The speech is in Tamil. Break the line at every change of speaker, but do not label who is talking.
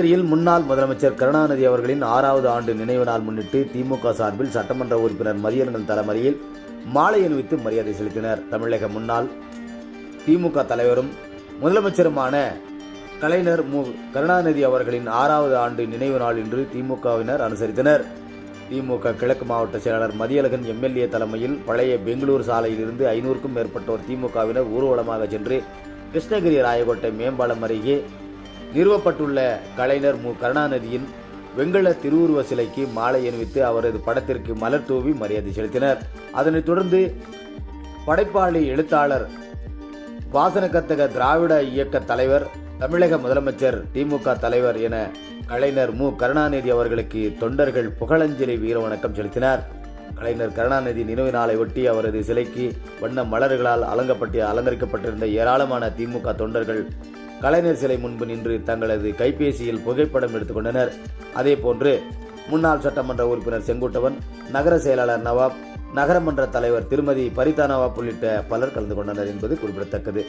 கிருஷ்ணகிரியில் முன்னாள் முதலமைச்சர் கருணாநிதி அவர்களின் 6வது ஆண்டு நினைவு நாள் முன்னிட்டு திமுக சார்பில் சட்டமன்ற உறுப்பினர் மதியழகன் தலைமையில் மாலை அணிவித்து மரியாதை செலுத்தினர். தமிழக முன்னாள் திமுக தலைவரும் முதலமைச்சருமான கலைஞர் மு. கருணாநிதி அவர்களின் 6வது ஆண்டு நினைவு நாள் இன்று திமுகவினர் அனுசரித்தனர். திமுக கிழக்கு மாவட்ட செயலாளர் மதியழகன் எம்எல்ஏ தலைமையில் பழைய பெங்களூர் சாலையில் இருந்து 500க்கும் மேற்பட்டோர் திமுகவினர் ஊர்வலமாக சென்று கிருஷ்ணகிரி ராயக்கோட்டை மேம்பாலம் அருகே நிறுவப்பட்டுள்ள கலைஞர் மு. கருணாநிதியின் வெண்கல திருவுருவ சிலைக்கு மாலை அணிவித்து அவரது படத்திற்கு மலர் தூவி மரியாதை செலுத்தினர். அதனைத் தொடர்ந்து படைப்பாளி, எழுத்தாளர், வாசனகர்த்தக, திராவிட இயக்க தலைவர், தமிழக முதலமைச்சர், திமுக தலைவர் என கலைஞர் மு. கருணாநிதி அவர்களுக்கு தொண்டர்கள் புகழஞ்சலி வீர வணக்கம் செலுத்தினர். கலைஞர் கருணாநிதி நினைவு நாளை ஒட்டி அவரது சிலைக்கு வண்ண மலர்களால் அலங்கரிக்கப்பட்டிருந்த ஏராளமான திமுக தொண்டர்கள் கலைஞர் சிலை முன்பு நின்று தங்களது கைபேசியில் புகைப்படம் எடுத்துக்கொண்டனர். அதேபோன்று முன்னாள் சட்டமன்ற உறுப்பினர் செங்குட்டவன், நகர செயலாளர் நவாப், நகரமன்ற தலைவர் திருமதி பரிதா நவாப் உள்ளிட்ட பலர் கலந்து கொண்டனர் என்பது குறிப்பிடத்தக்கது.